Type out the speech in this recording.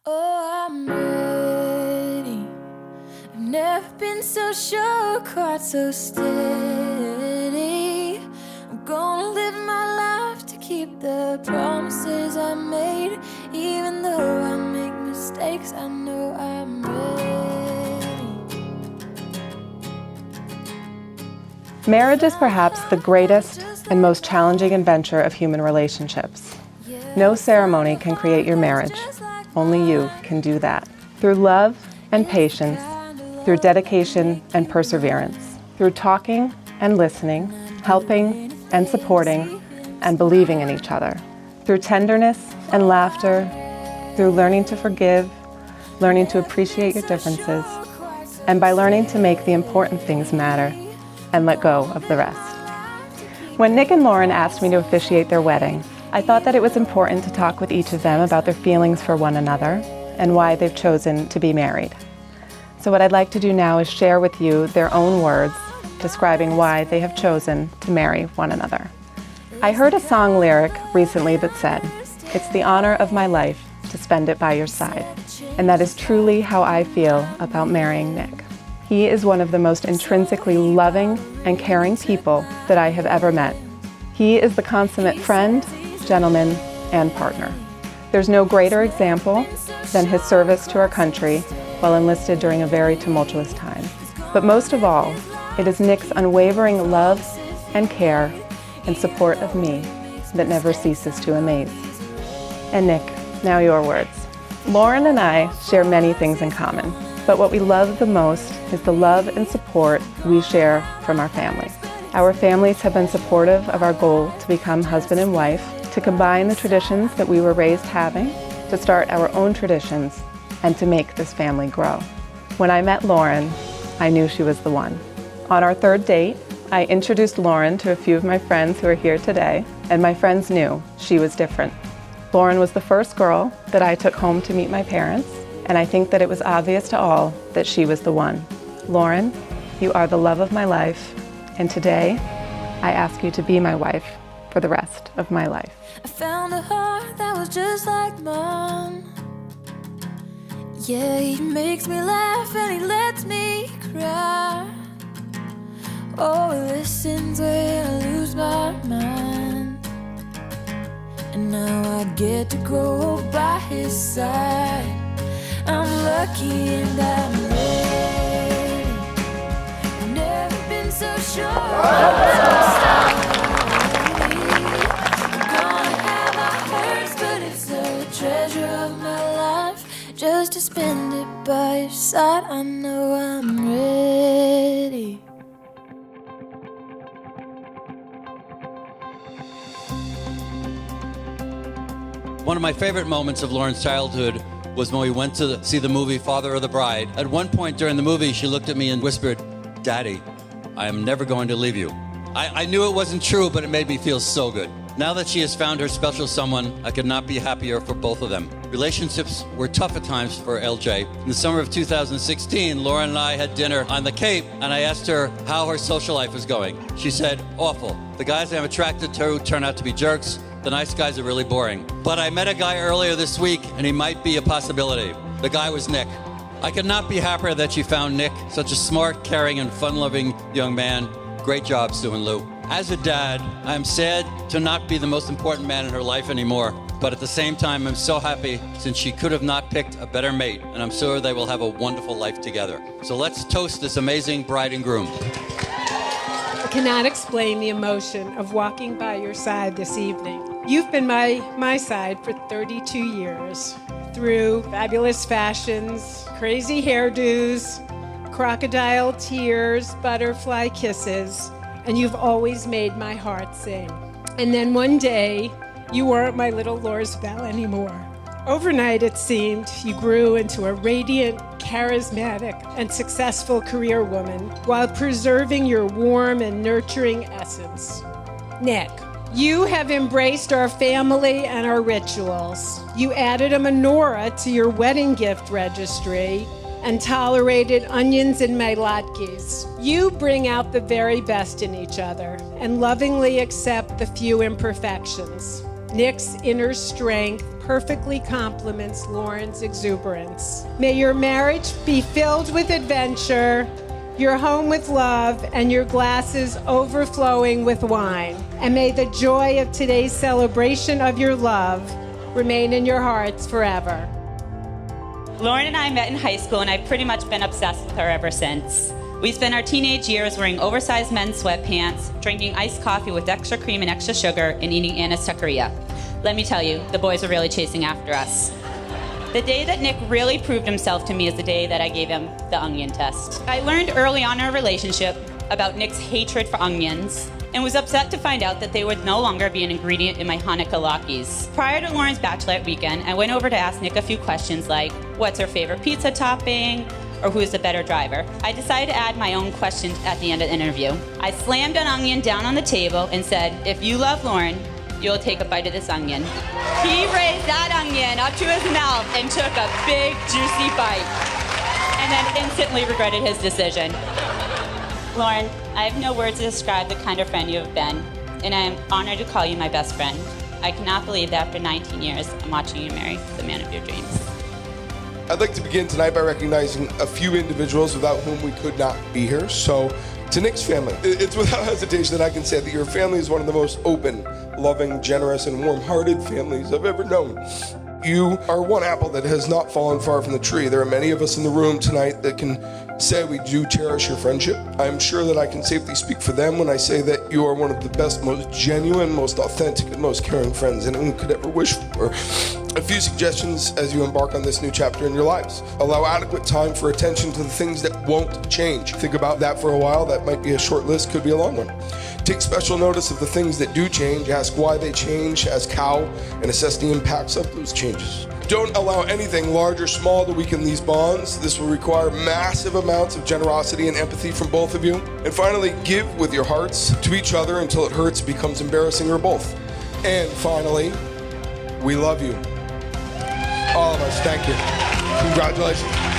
Oh, I'm ready. I've never been so sure, quite so steady. I'm gonna live my life to keep the promises I made. Even though I make mistakes, I know I'm ready. Marriage is perhaps the greatest and most challenging adventure of human relationships. No ceremony can create your marriage. Only you can do that. Through love and patience, through dedication and perseverance, through talking and listening, helping and supporting, and believing in each other, through tenderness and laughter, through learning to forgive, learning to appreciate your differences, and by learning to make the important things matter and let go of the rest. When Nick and Lauren asked me to officiate their wedding, I thought that it was important to talk with each of them about their feelings for one another and why they've chosen to be married. So what I'd like to do now is share with you their own words describing why they have chosen to marry one another. I heard a song lyric recently that said, "It's the honor of my life to spend it by your side." And that is truly how I feel about marrying Nick. He is one of the most intrinsically loving and caring people that I have ever met. He is the consummate friend, gentleman, and partner. There's no greater example than his service to our country while enlisted during a very tumultuous time. But most of all, it is Nick's unwavering love and care and support of me that never ceases to amaze. And Nick, now your words. Lauren and I share many things in common, but what we love the most is the love and support we share from our families. Our families have been supportive of our goal to become husband and wife, to combine the traditions that we were raised having, to start our own traditions, and to make this family grow. When I met Lauren, I knew she was the one. On our third date, I introduced Lauren to a few of my friends who are here today, and my friends knew she was different. Lauren was the first girl that I took home to meet my parents, and I think that it was obvious to all that she was the one. Lauren, you are the love of my life, and today, I ask you to be my wife for the rest of my life. I found a heart that was just like mine. Yeah, he makes me laugh and he lets me cry. Oh, he listens when I lose my mind. And now I get to grow by his side. I'm lucky and I'm ready. I've never been so sure. Treasure of my life, just to spend it by your side. I know I'm ready. One of my favorite moments of Lauren's childhood was when we went to see the movie Father of the Bride. At one point during the movie, she looked at me and whispered, "Daddy, I am never going to leave you." I knew it wasn't true, but it made me feel so good. Now that she has found her special someone, I could not be happier for both of them. Relationships were tough at times for LJ. In the summer of 2016, Lauren and I had dinner on the Cape, and I asked her how her social life was going. She said, "Awful. The guys I'm attracted to turn out to be jerks. The nice guys are really boring. But I met a guy earlier this week, and he might be a possibility." The guy was Nick. I could not be happier that she found Nick, such a smart, caring, and fun-loving young man. Great job, Sue and Lou. As a dad, I am sad to not be the most important man in her life anymore, but at the same time, I'm so happy since she could have not picked a better mate, and I'm sure they will have a wonderful life together. So let's toast this amazing bride and groom. I cannot explain the emotion of walking by your side this evening. You've been my side for 32 years, through fabulous fashions, crazy hairdos, crocodile tears, butterfly kisses, and you've always made my heart sing. And then one day, you weren't my little Lorsbell anymore. Overnight, it seemed, you grew into a radiant, charismatic, and successful career woman while preserving your warm and nurturing essence. Nick, you have embraced our family and our rituals. You added a menorah to your wedding gift registry and tolerated onions and my latkes. You bring out the very best in each other and lovingly accept the few imperfections. Nick's inner strength perfectly complements Lauren's exuberance. May your marriage be filled with adventure, your home with love, and your glasses overflowing with wine. And may the joy of today's celebration of your love remain in your hearts forever. Lauren and I met in high school, and I've pretty much been obsessed with her ever since. We spent our teenage years wearing oversized men's sweatpants, drinking iced coffee with extra cream and extra sugar, and eating Anna's taqueria. Let me tell you, the boys were really chasing after us. The day that Nick really proved himself to me is the day that I gave him the onion test. I learned early on in our relationship about Nick's hatred for onions and was upset to find out that they would no longer be an ingredient in my Hanukkah latkes. Prior to Lauren's bachelorette weekend, I went over to ask Nick a few questions like, what's her favorite pizza topping? Or who's the better driver? I decided to add my own questions at the end of the interview. I slammed an onion down on the table and said, if you love Lauren, you'll take a bite of this onion. He raised that onion up to his mouth and took a big, juicy bite, and then instantly regretted his decision. Lauren, I have no words to describe the kind of friend you have been, and I am honored to call you my best friend. I cannot believe that after 19 years, I'm watching you marry the man of your dreams. I'd like to begin tonight by recognizing a few individuals without whom we could not be here. So, to Nick's family, it's without hesitation that I can say that your family is one of the most open, loving, generous, and warm-hearted families I've ever known. You are one apple that has not fallen far from the tree. There are many of us in the room tonight that can say we do cherish your friendship. I'm sure that I can safely speak for them when I say that you are one of the best, most genuine, most authentic, and most caring friends anyone could ever wish for. A few suggestions as you embark on this new chapter in your lives. Allow adequate time for attention to the things that won't change. Think about that for a while. That might be a short list, could be a long one. Take special notice of the things that do change. Ask why they change, ask how, and assess the impacts of those changes. Don't allow anything, large or small, to weaken these bonds. This will require massive amounts of generosity and empathy from both of you. And finally, give with your hearts to each other until it hurts, becomes embarrassing, or both. And finally, we love you. All of us, thank you. Congratulations.